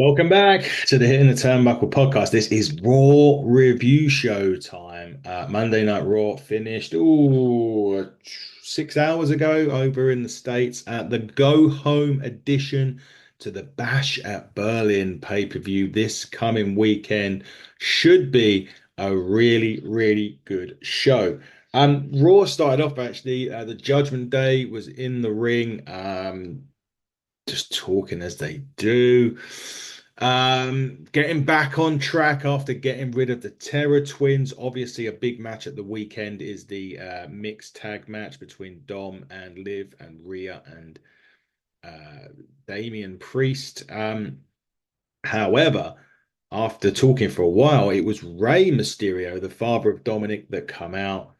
Welcome back to the Hitting the Turnbuckle podcast. This is Raw review show time. Monday Night Raw finished 6 hours ago over in the States at the go home edition to the Bash at Berlin pay-per-view this coming weekend. Should be a really, really good show. Raw started off actually. The Judgment Day was in the ring. Just talking as they do. Getting back on track after getting rid of the Terror Twins. Obviously, a big match at the weekend is the mixed tag match between Dom and Liv and Rhea and Damian Priest. However, after talking for a while, it was Rey Mysterio, the father of Dominic, that come out.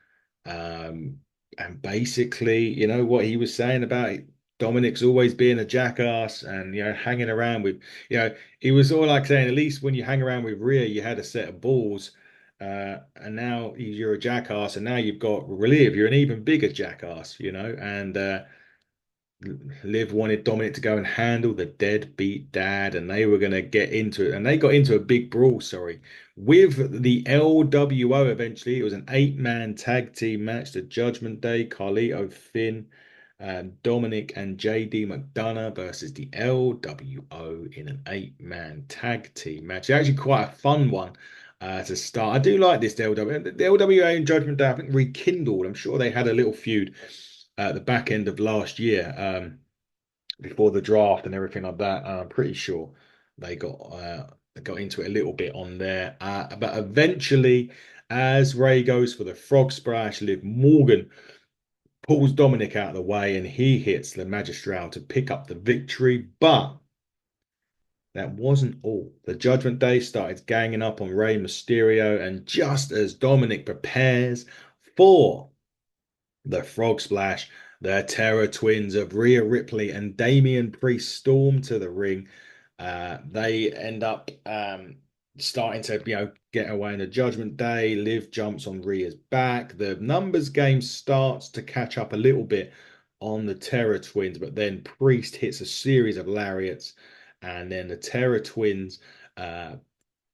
Um, and basically, you know what he was saying about Dominic's always being a jackass and hanging around with, he was all like saying, at least when you hang around with Rhea, you had a set of balls. And now you're a jackass, and now you've got Liv, you're an even bigger jackass, and Liv wanted Dominic to go and handle the deadbeat dad, and they were going to get into it. And they got into a big brawl, sorry, with the LWO eventually. It was an eight-man tag team match, the Judgment Day, Carlito, Finn, Dominic, and JD McDonough versus the LWO in an eight-man tag team match. It's actually quite a fun one. To start, I do like this. The LWA and Judgment Day, I think, rekindled. I'm sure they had a little feud at the back end of last year, before the draft and everything like that. I'm pretty sure they got into it a little bit on there. But eventually, as Ray goes for the frog splash, Liv Morgan pulls Dominic out of the way and he hits the Magistral to pick up the victory. But that wasn't all. The Judgment Day started ganging up on Rey Mysterio, and just as Dominic prepares for the Frog Splash, the Terror Twins of Rhea Ripley and Damian Priest storm to the ring. They end up starting to, get away in the Judgment Day. Liv jumps on Rhea's back. The numbers game starts to catch up a little bit on the Terror Twins, but then Priest hits a series of lariats, and then the Terror Twins uh,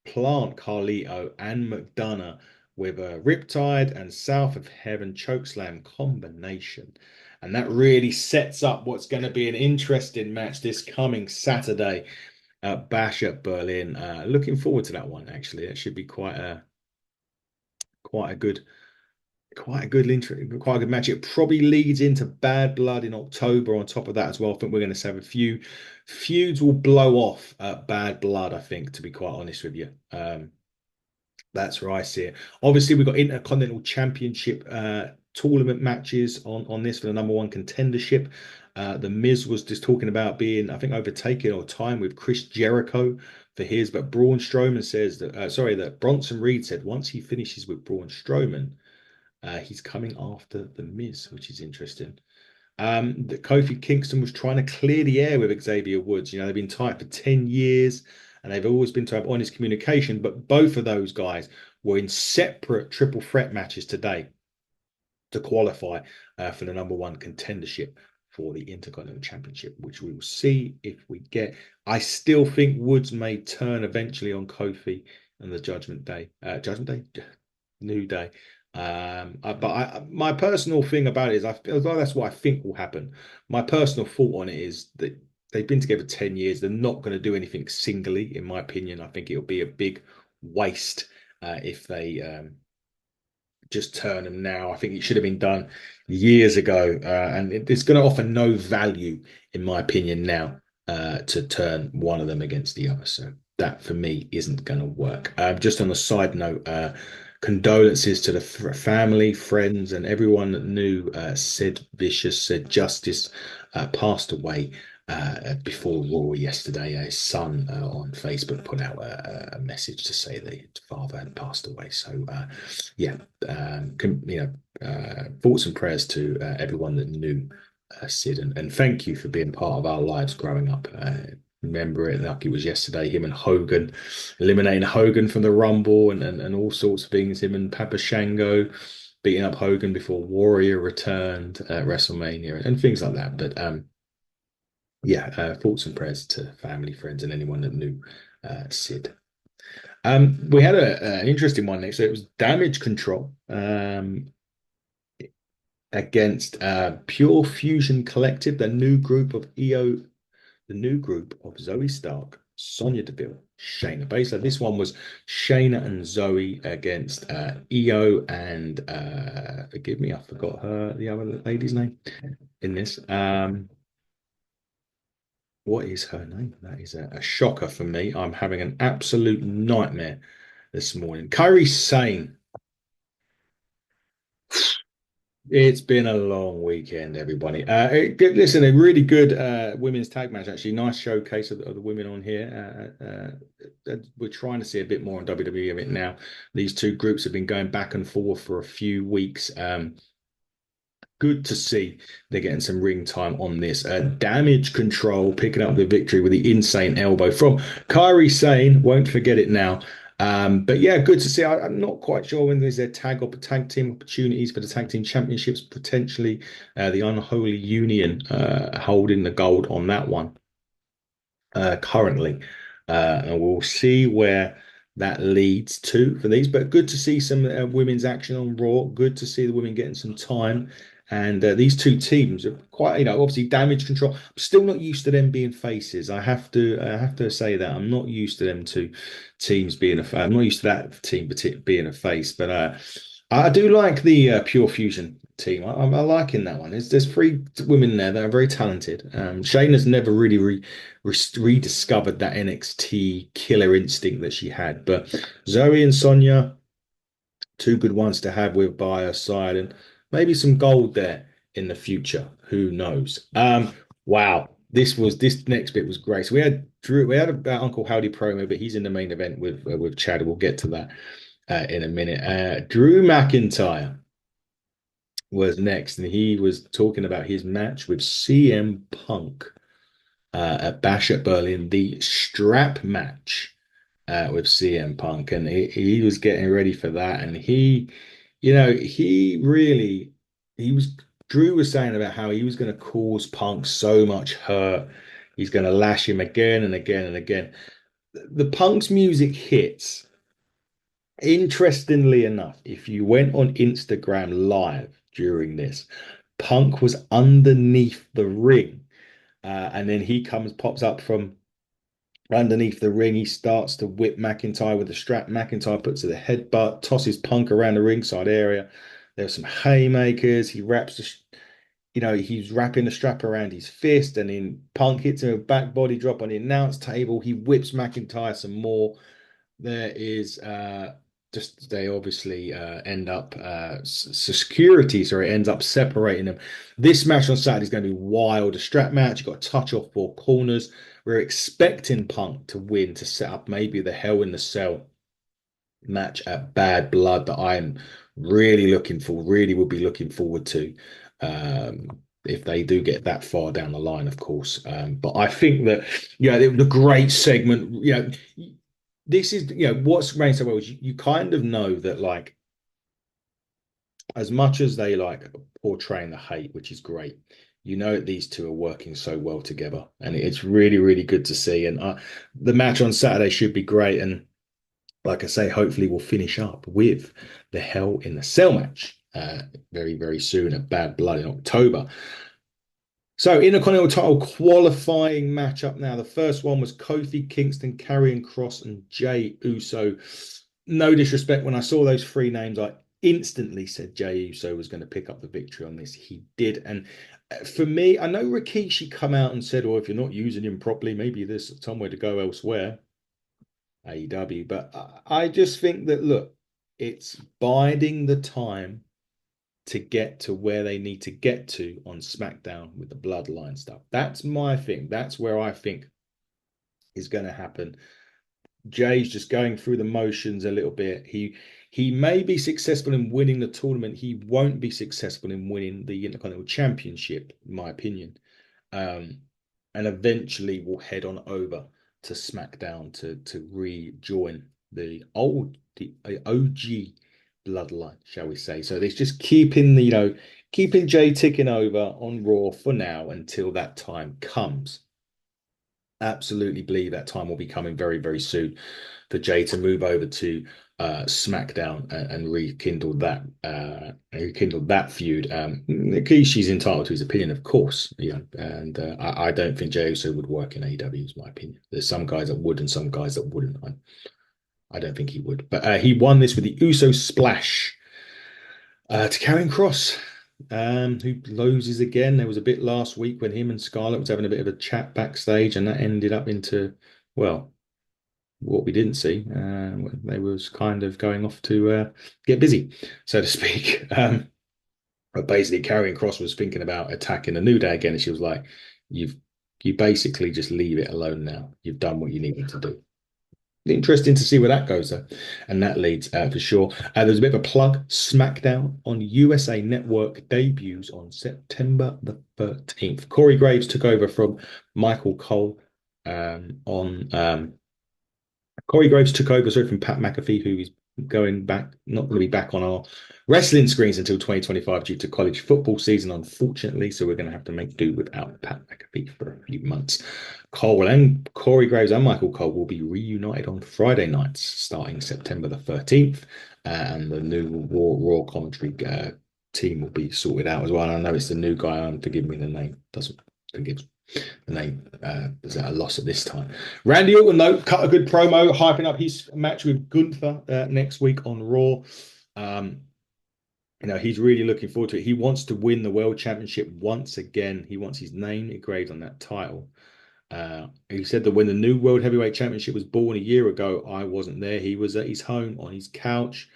plant Carlito and McDonough with a Riptide and South of Heaven chokeslam combination. And that really sets up what's going to be an interesting match this coming Saturday at Bash at Berlin. Looking forward to that one, actually. It should be quite a good quite a good match. It probably leads into Bad Blood in October on top of that as well. I think we're going to have a few feuds will blow off at Bad Blood, I think, to be quite honest with you. That's where I see it. Obviously, we've got Intercontinental Championship tournament matches on this for the number one contendership. The Miz was just talking about being, I think, overtaken or time with Chris Jericho for his, but Braun Strowman says that Bronson Reed said once he finishes with Braun Strowman, he's coming after the Miz, which is interesting. That Kofi Kingston was trying to clear the air with Xavier Woods. They've been tight for 10 years and they've always been to have honest communication. But both of those guys were in separate triple threat matches today to qualify for the number one contendership for the Intercontinental Championship, which we will see if we get. I still think Woods may turn eventually on Kofi and the Judgment Day. New Day. My personal thing about it is I feel like that's what I think will happen. My personal thought on it is that they've been together 10 years. They're not going to do anything singly, in my opinion. I think it'll be a big waste if they just turn them now. I think it should have been done years ago, and it's going to offer no value, in my opinion, now to turn one of them against the other. So that for me isn't going to work. Just on a side note, condolences to the family, friends, and everyone that knew Sid Vicious. Sid Justice passed away before Raw yesterday. His son on Facebook put out a message to say that his father had passed away. So, yeah, thoughts and prayers to everyone that knew Sid, and thank you for being part of our lives growing up. Remember it like it was yesterday. Him and Hogan, eliminating Hogan from the Rumble, and all sorts of things. Him and Papa Shango beating up Hogan before Warrior returned at WrestleMania and things like that. But yeah, thoughts and prayers to family, friends, and anyone that knew Sid. We had an interesting one next. So it was Damage Control against Pure Fusion Collective, the new group of the new group of Zoe Stark, Sonya Deville, Shayna Baszler. This one was Shayna and Zoe against Io and forgive me, I forgot the other lady's name in this. What is her name? That is a shocker for me. I'm having an absolute nightmare this morning. Kairi Sane. It's been a long weekend, everybody. Listen, a really good women's tag match, actually. Nice showcase of the women on here. We're trying to see a bit more on WWE of it now. These two groups have been going back and forth for a few weeks. Good to see they're getting some ring time on this. Damage Control picking up the victory with the insane elbow from Kairi Sane. Won't forget it now. But yeah, good to see. I'm not quite sure when there's their tag team opportunities for the tag team championships, potentially the Unholy Union holding the gold on that one currently. And we'll see where that leads to for these. But good to see some women's action on Raw. Good to see the women getting some time. And these two teams are quite, obviously Damage Control. I'm still not used to them being faces. I have to say that I'm not used to them two teams being a. I'm not used to that team being a face. But I do like the Pure Fusion team. I'm liking that one. There's three women there that are very talented. Shayna's never really rediscovered that NXT killer instinct that she had, but Zoe and Sonya, two good ones to have with by her side, and maybe some gold there in the future. Who knows? Wow. This next bit was great. So we had Drew, we had Uncle Howdy promo, but he's in the main event with Chad. We'll get to that in a minute. Drew McIntyre was next, and he was talking about his match with CM Punk at Bash at Berlin, the strap match with CM Punk, and he was getting ready for that, and he really he was. Drew was saying about how he was going to cause Punk so much hurt. He's going to lash him again and again and again. The Punk's music hits. Interestingly enough, if you went on Instagram live during this, Punk was underneath the ring. And then he pops up from underneath the ring. He starts to whip McIntyre with the strap. McIntyre puts the headbutt, tosses Punk around the ringside area. There's some haymakers. He's wrapping the strap around his fist, and then Punk hits him a back body drop on the announce table. He whips McIntyre some more. There is just they obviously end up security, sorry, ends up separating them. This match on Saturday is going to be wild. A strap match. You've got to touch off four corners. We're expecting Punk to win to set up maybe the Hell in the Cell match at Bad Blood that I'm really would be looking forward to. If they do get that far down the line, of course. But I think that, the great segment, this is, what's going so well is you kind of know that, like, as much as they like portraying the hate, which is great, that these two are working so well together, and it's really good to see. And the match on Saturday should be great. And like I say, hopefully we'll finish up with the Hell in the Cell match very soon at Bad Blood in October. So, Intercontinental title qualifying matchup now. The first one was Kofi Kingston, Karrion Kross, and Jey Uso. No disrespect, when I saw those three names, I instantly said Jey Uso was going to pick up the victory on this. He did. And for me, I know Rikishi come out and said, "Oh, if you're not using him properly, maybe there's somewhere to go elsewhere." AEW. But I just think that, look, it's biding the time to get to where they need to get to on SmackDown with the bloodline stuff. That's my thing. That's where I think is going to happen. Jay's just going through the motions a little bit. He may be successful in winning the tournament. He won't be successful in winning the Intercontinental Championship, in my opinion. And eventually we'll head on over to SmackDown to rejoin the OG bloodline, shall we say. So it's just keeping Jay ticking over on Raw for now until that time comes. absolutely believe that time will be coming very, very soon for Jay to move over to SmackDown and rekindle that feud. She's entitled to his opinion, of course, and I don't think Jey Uso would work in AEW, is my opinion. There's some guys that would and some guys that wouldn't. I don't think he would, but he won this with the Uso splash to Karrion Kross. Who loses again. There was a bit last week when him and Scarlett was having a bit of a chat backstage, and that ended up into, well, what we didn't see. They was kind of going off to get busy, so to speak. But basically, Karrion Kross was thinking about attacking the New Day again, and she was like, You basically just leave it alone now. You've done what you needed to do." Interesting to see where that goes, though. And that leads for sure. There's a bit of a plug. SmackDown on USA Network debuts on September the 13th. Corey Graves took over from Michael Cole on Corey Graves took over, sorry, from Pat McAfee, who is going back, not going to be back on our wrestling screens until 2025 due to college football season, unfortunately. So we're going to have to make do without Pat McAfee for a few months. Cole and Corey Graves and Michael Cole will be reunited on Friday nights starting September the 13th. And the new Raw commentary team will be sorted out as well. And I know it's the new guy, forgive me, the name doesn't forgive the name is at a loss at this time. Randy Orton, though, cut a good promo, hyping up his match with Gunther next week on Raw. He's really looking forward to it. He wants to win the World Championship once again. He wants his name engraved on that title. He said that when the new World Heavyweight Championship was born a year ago, I wasn't there. He was at his home on his couch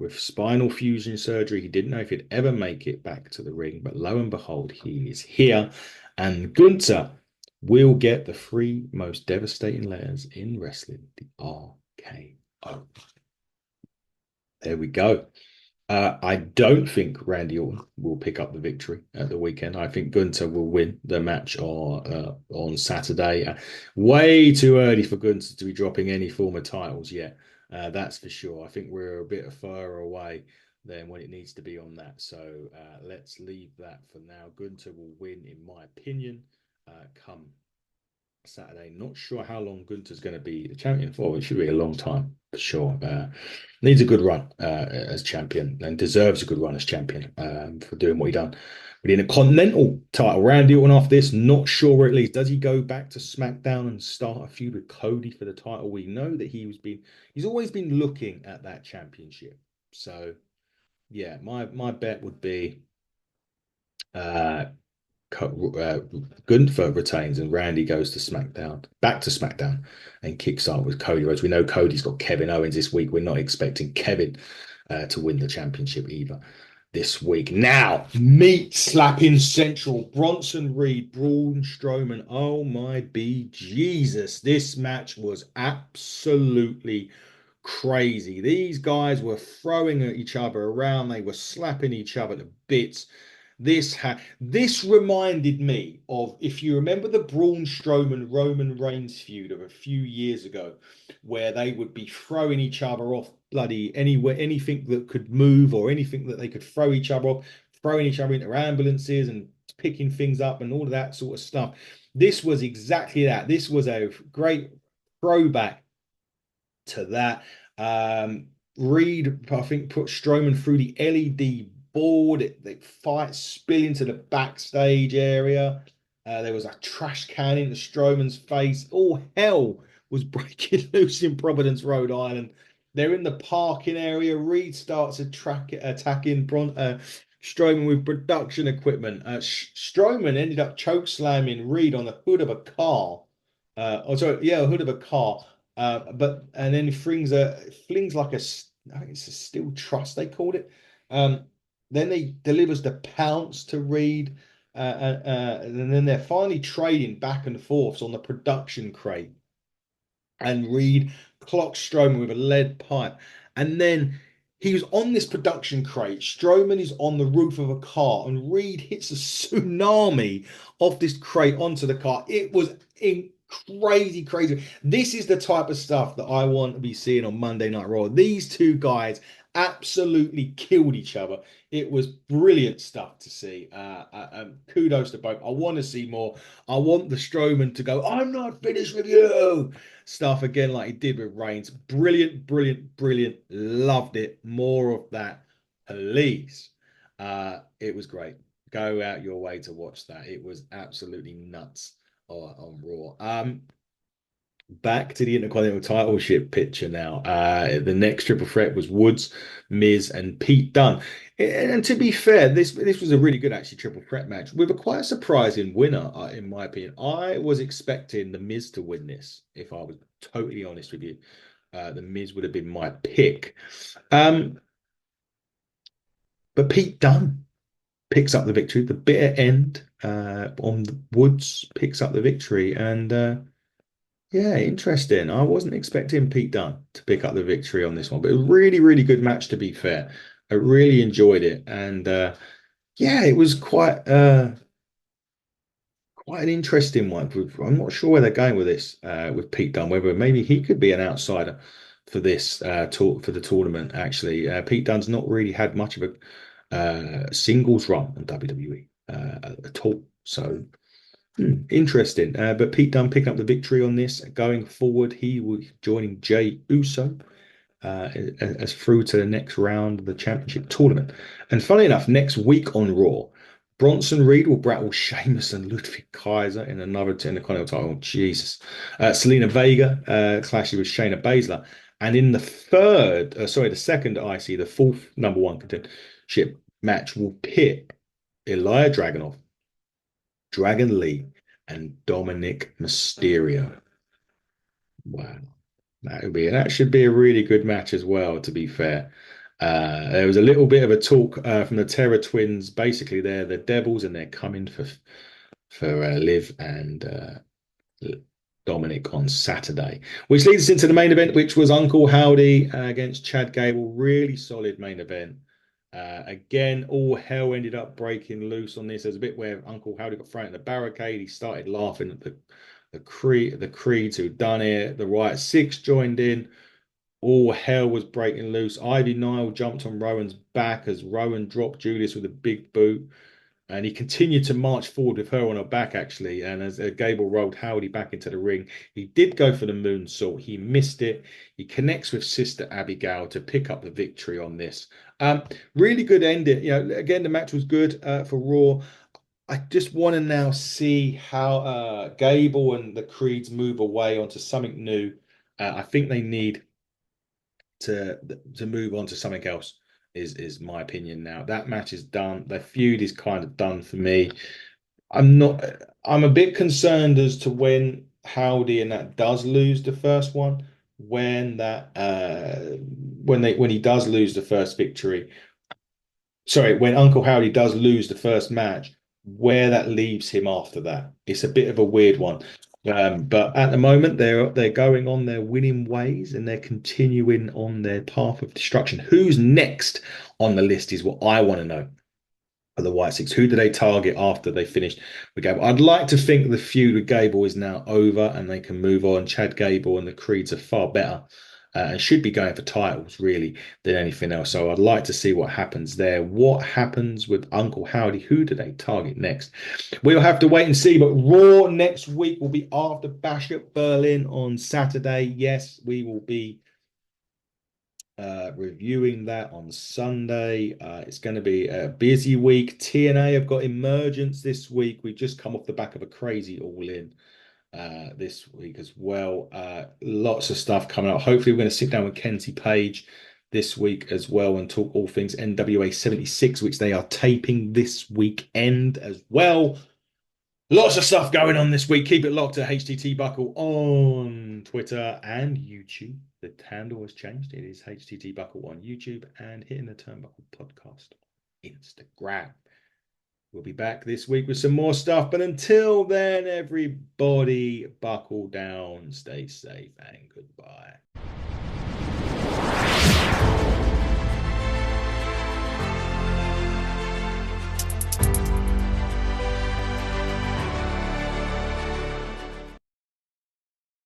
with spinal fusion surgery. He didn't know if he'd ever make it back to the ring, but lo and behold, he is here. And Gunther will get the three most devastating letters in wrestling, the RKO. There we go. I don't think Randy Orton will pick up the victory at the weekend. I think Gunther will win the match on Saturday. Way too early for Gunther to be dropping any form of titles yet. That's for sure. I think we're a bit further away than when it needs to be on that. So let's leave that for now. Gunther will win, in my opinion, come Saturday. Not sure how long Gunther's going to be the champion for. It should be a long time for sure. Needs a good run as champion and deserves a good run as champion for doing what he done. But in a continental title, Randy Orton after this, not sure where it leads. Does he go back to SmackDown and start a feud with Cody for the title? We know that he's always been looking at that championship. So yeah, my bet would be Gunther retains and Randy goes to SmackDown, back to SmackDown, and kicks out with Cody Rhodes. We know Cody's got Kevin Owens this week. We're not expecting Kevin to win the championship either this week. Now, meat slapping central. Bronson Reed, Braun Strowman. Oh my be Jesus. This match was absolutely crazy. These guys were throwing at each other around. They were slapping each other to bits. This reminded me of, if you remember, the Braun Strowman Roman Reigns feud of a few years ago, where they would be throwing each other off bloody anywhere, anything that could move or anything that they could throw each other off, throwing each other into ambulances and picking things up and all of that sort of stuff. This was exactly that. This was a great throwback to that. Reed, I think, put Strowman through the LED board. The fight spill into the backstage area. There was a trash can into Strowman's face. All hell was breaking loose in Providence, Rhode Island. They're in the parking area. Reed starts attacking Strowman with production equipment. Strowman ended up choke slamming Reed on the hood of a car. A hood of a car. And then flings like I think it's a steel truss they called it. Then he delivers the pounce to Reed, and then they're finally trading back and forths on the production crate. And Reed clocks Strowman with a lead pipe, and then he was on this production crate. Strowman is on the roof of a car, and Reed hits a tsunami of this crate onto the car. It was crazy. This is the type of stuff that I want to be seeing on Monday Night Raw. These two guys absolutely killed each other. It was brilliant stuff to see. Kudos to both. I want to see more. I want the Strowman to go, I'm not finished with you. Stuff again, like he did with Reigns. Brilliant, brilliant, brilliant. Loved it. More of that, please. It was great. Go out your way to watch that. It was absolutely nuts on Raw. Back to the Intercontinental title ship picture now. The next triple threat was Woods, Miz, and Pete Dunne. And to be fair, this was a really good actually triple threat match with a quite surprising winner, in my opinion. I was expecting the Miz to win this, if I was totally honest with you. The Miz would have been my pick. Um, but Pete Dunne picks up the victory. The bitter end on the Woods picks up the victory, and yeah, interesting. I wasn't expecting Pete Dunne to pick up the victory on this one, but a really, really good match to be fair. I really enjoyed it, and yeah, it was quite an interesting one. I'm not sure where they're going with this with Pete Dunne. Whether maybe he could be an outsider for this for the tournament. Actually, Pete Dunne's not really had much of a singles run in WWE at all, so. Interesting. But Pete Dunne picking up the victory on this. Going forward, he will be joining Jey Uso as through to the next round of the championship tournament. And funny enough, next week on Raw, Bronson Reed will battle Sheamus and Ludwig Kaiser in another Intercontinental title. Jesus. Selena Vega clashes with Shayna Baszler. And in the the second IC, the fourth number one contendership match will pit Ilya Dragunov, Dragon Lee, and Dominic Mysterio. Wow. That should be a really good match as well, to be fair. There was a little bit of a talk from the Terror Twins. Basically, they're the Devils and they're coming for Liv and Dominic on Saturday, which leads us into the main event, which was Uncle Howdy against Chad Gable. Really solid main event. Again, all hell ended up breaking loose on this. There's a bit where Uncle Howdy got thrown in the barricade. He started laughing at the Creeds who'd done it. The Riot Six joined in. All hell was breaking loose. Ivy Nile jumped on Rowan's back as Rowan dropped Julius with a big boot. And he continued to march forward with her on her back, actually. And as Gable rolled Howdy back into the ring, he did go for the moonsault. He missed it. He connects with Sister Abigail to pick up the victory on this. Really good ending. Again, the match was good for Raw. I just want to now see how Gable and the Creeds move away onto something new. I think they need to move on to something else. Is my opinion now. That match is done. The feud is kind of done for me. I'm not. I'm a bit concerned as to when Howdy and that does lose the first one. When he does lose the first victory, sorry, when Uncle Howdy does lose the first match, where that leaves him after that. It's a bit of a weird one. But at the moment, they're going on their winning ways and they're continuing on their path of destruction. Who's next on the list is what I want to know for the White Six. Who do they target after they finish with Gable? I'd like to think the feud with Gable is now over and they can move on. Chad Gable and the Creeds are far better and should be going for titles really than anything else. So I'd like to see what happens there. What happens with Uncle Howdy? Who do they target next? We'll have to wait and see. But Raw next week will be after Bash at Berlin on Saturday. Yes, we will be reviewing that on Sunday. It's going to be a busy week. TNA have got Emergence this week. We've just come off the back of a crazy All In this week as well. Lots of stuff coming up. Hopefully, we're going to sit down with Kenzie Page this week as well and talk all things NWA 76, which they are taping this weekend as well. Lots of stuff going on this week. Keep it locked at HTT Buckle on Twitter and YouTube. The handle has changed. It is HTT Buckle on YouTube and Hitting the Turnbuckle podcast on Instagram. We'll be back this week with some more stuff. But until then, everybody buckle down, stay safe, and goodbye.